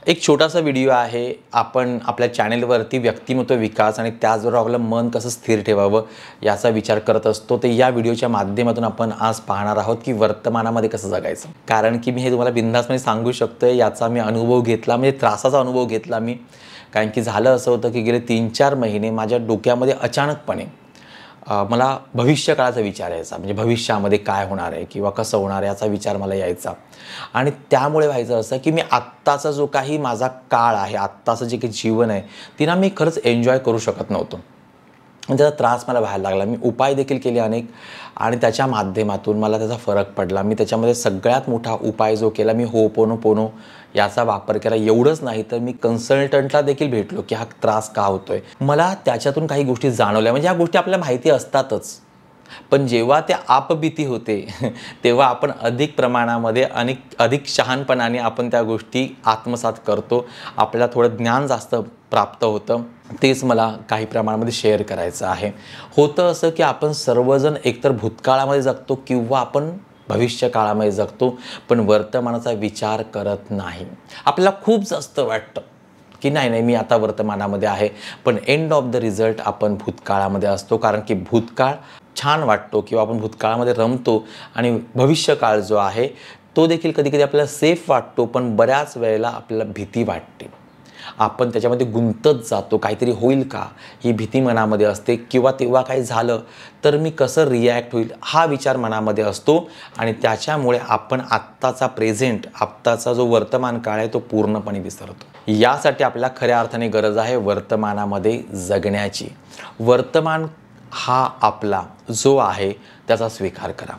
एक छोटासा व्हिडिओ आहे. आपण आपल्या चॅनेलवरती व्यक्तिमत्व विकास आणि त्याचबरोबर आपलं मन कसं स्थिर ठेवावं याचा विचार करत असतो. ते या व्हिडिओच्या माध्यमातून आपण आज पाहणार आहोत की वर्तमानामध्ये कसं जगायचं. कारण की मी हे तुम्हाला बिनधास्तपणे सांगू शकतोय, याचा मी अनुभव घेतला, म्हणजे त्रासाचा अनुभव घेतला मी. कारण की झालं असं होतं की गेले 3-4 महिने माझ्या डोक्यामध्ये अचानकपणे मला भविष्यकाळाचा विचार यायचा. म्हणजे भविष्यामध्ये काय होणार आहे किंवा कसं होणार आहे याचा विचार मला यायचा. आणि त्यामुळे व्हायचं असं की मी आत्ताचा जो काही माझा काळ आहे, आत्ताचं जे काही जीवन आहे, ती ना मी खरंच एन्जॉय करू शकत नव्हतो. आणि त्याचा त्रास मला व्हायला लागला. मी उपाय देखील केले अनेक आणि त्याच्या माध्यमातून मला त्याचा फरक पडला. मी त्याच्यामध्ये सगळ्यात मोठा उपाय जो केला, मी होपोनोपोनो याचा वापर केला. एवढंच नाही तर मी कन्सल्टंटला देखील भेटलो की हा त्रास का होतोय. मला त्याच्यातून काही गोष्टी जाणवल्या. म्हणजे ह्या गोष्टी आपल्याला माहिती असतातच, पण जेव्हा त्या आपबीती होते तेव्हा आपण अधिक प्रमाणामध्ये अधिक शहाणपणाने आपण त्या गोष्टी आत्मसात करतो. आपल्याला थोडं ज्ञान जास्त प्राप्त होतं. तेच मला काही प्रमाणामध्ये शेअर करायचं आहे. होतं असं की आपण सर्वजण एकतर भूतकाळामध्ये जगतो किंवा आपण भविष्यकाळामध्ये जगतो, पण वर्तमानाचा विचार करत नाही. आपल्याला खूप जास्त वाटतं की नाही मी आता वर्तमानामध्ये आहे, पण एंड ऑफ द रिझल्ट आपण भूतकाळामध्ये असतो. कारण की भूतकाळ छान वाटतो किंवा आपण भूतकाळामध्ये रमतो आणि भविष्यकाळ जो आहे तो देखील कधी-कधी आपल्याला सेफ वाटतो, पण बऱ्याच वेळेला आपल्याला भीती वाटते. आपण त्याच्यामध्ये गुंतत जातो. काहीतरी होईल का ही भीती मनामध्ये असते किंवा तेव्हा काही झालं तर मी कसं रिॲक्ट होईल हा विचार मनामध्ये असतो आणि त्याच्यामुळे आपण आत्ताचा प्रेझेंट, आत्ताचा जो वर्तमान काळ आहे तो पूर्णपणे विसरतो. यासाठी आपल्याला खऱ्या अर्थाने गरज आहे वर्तमानामध्ये जगण्याची. वर्तमान हा आपला जो आहे त्याचा स्वीकार करा.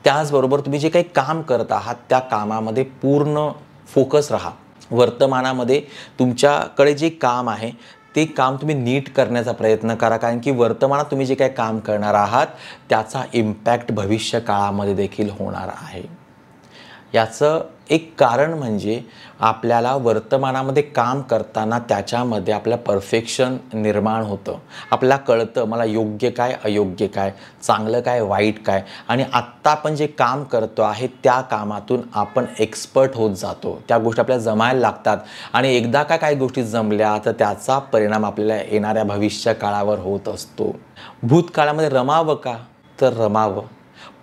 त्याचबरोबर तुम्ही जे काही काम करत आहात त्या कामामध्ये पूर्ण फोकस राहा. वर्तमानामध्ये तुमच्याकडे जे काम आहे ते काम तुम्ही नीट करण्याचा प्रयत्न करा. कारण की वर्तमानात तुम्ही जे काही काम करणार आहात त्याचा इम्पॅक्ट भविष्य काळामध्ये देखील होणार आहे. याचं एक कारण म्हणजे आपल्याला वर्तमानामध्ये काम करताना त्याच्यामध्ये आपल्याला परफेक्शन निर्माण होतं. आपल्याला कळतं मला योग्य काय, अयोग्य काय, चांगलं काय, वाईट काय. आणि आत्ता आपण जे काम करतो आहे त्या कामातून आपण एक्सपर्ट होत जातो. त्या गोष्टी आपल्याला जमायला लागतात आणि एकदा का काही गोष्टी जमल्या तर त्याचा परिणाम आपल्याला येणाऱ्या भविष्य काळावर होत असतो. भूतकाळामध्ये रमावं का, तर रमावं,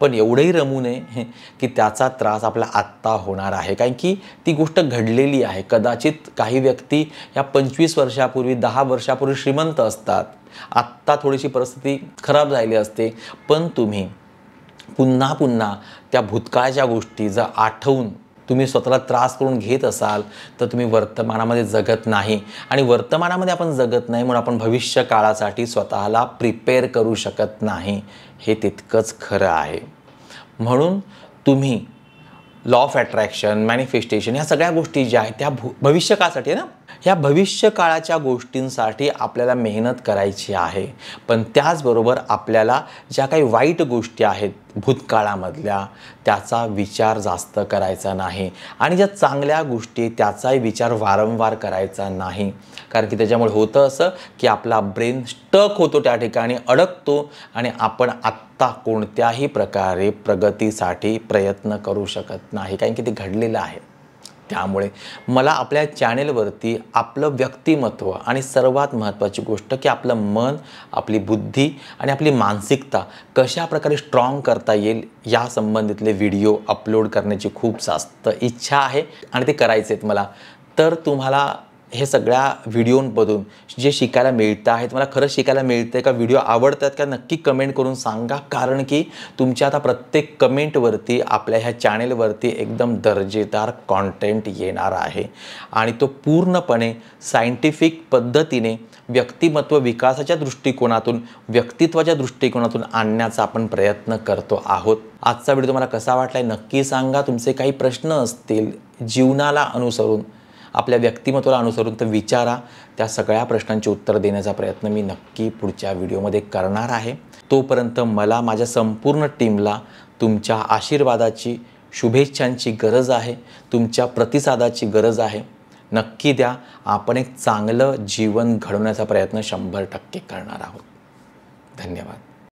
पण एवढंही रमू नये की त्याचा त्रास आपला आत्ता होणार आहे. कारण की ती गोष्ट घडलेली आहे. कदाचित काही व्यक्ती या 25 वर्षापूर्वी, 10 वर्षापूर्वी श्रीमंत असतात. आत्ता थोडीशी परिस्थिती खराब झाली असते, पण तुम्ही पुन्हा पुन्हा त्या भूतकाळच्या गोष्टी जर आठवून तुम्ही स्वतःला त्रास करून घेत असाल तर तुम्ही वर्तमानामध्ये जगत नाही. आणि वर्तमानामध्ये आपण जगत नाही म्हणून आपण भविष्य काळासाठी स्वतःला प्रिपेअर करू शकत नाही. हे तितकंच खरं आहे. म्हणून तुम्ही लॉ ऑफ अट्रॅक्शन, मॅनिफेस्टेशन ह्या सगळ्या गोष्टी ज्या आहेत त्या भविष्यकाळासाठी आहे ना. ह्या भविष्यकाळाच्या गोष्टींसाठी आपल्याला मेहनत करायची आहे. पण त्याचबरोबर आपल्याला ज्या काही वाईट गोष्टी आहेत भूतकाळामधल्या त्याचा विचार जास्त करायचा नाही. आणि ज्या चांगल्या गोष्टी त्याचाही विचार वारंवार करायचा नाही. कारण की त्याच्यामुळे होतं असं की आपला ब्रेन स्टक होतो, त्या ठिकाणी अडकतो आणि आपण आत्ता कोणत्याही प्रकारे प्रगतीसाठी प्रयत्न करू शकत नाही. कारण की ते घडलेलं आहे. त्यामुळे मला आपल्या चॅनेलवरती आपलं व्यक्तिमत्व आणि सर्वात महत्त्वाची गोष्ट की आपलं मन, आपली बुद्धी आणि आपली मानसिकता कशा प्रकारे स्ट्रॉंग करता येईल या संबंधितले व्हिडिओ अपलोड करण्याची खूप जास्त इच्छा आहे आणि ते करायचे आहेत मला. तर तुम्हाला हे सगळ्या व्हिडिओंमधून जे शिकायला मिळतं आहे, तुम्हाला खरंच शिकायला मिळतं का, व्हिडिओ आवडतात का, नक्की कमेंट करून सांगा. कारण की तुमच्या आता प्रत्येक कमेंटवरती आपल्या ह्या चॅनेलवरती एकदम दर्जेदार कॉन्टेंट येणार आहे आणि तो पूर्णपणे सायंटिफिक पद्धतीने व्यक्तिमत्व विकासाच्या दृष्टिकोनातून, व्यक्तित्वाच्या दृष्टिकोनातून आणण्याचा आपण प्रयत्न करतो आहोत. आजचा व्हिडिओ तुम्हाला कसा वाटला नक्की सांगा. तुमचे काही प्रश्न असतील जीवनाला अनुसरून, आपल्या व्यक्तिमत्वाला अनुसरून तर विचारा. त्या सगळ्या प्रश्नांची उत्तर देण्याचा प्रयत्न मी नक्की पुढच्या व्हिडिओमध्ये करणार आहे. तोपर्यंत मला माझ्या संपूर्ण टीमला तुमच्या आशीर्वादाची, शुभेच्छांची गरज आहे. तुमच्या प्रतिसादाची गरज आहे. नक्की द्या. आपण एक चांगलं जीवन घडवण्याचा प्रयत्न 100% करणार आहोत. धन्यवाद.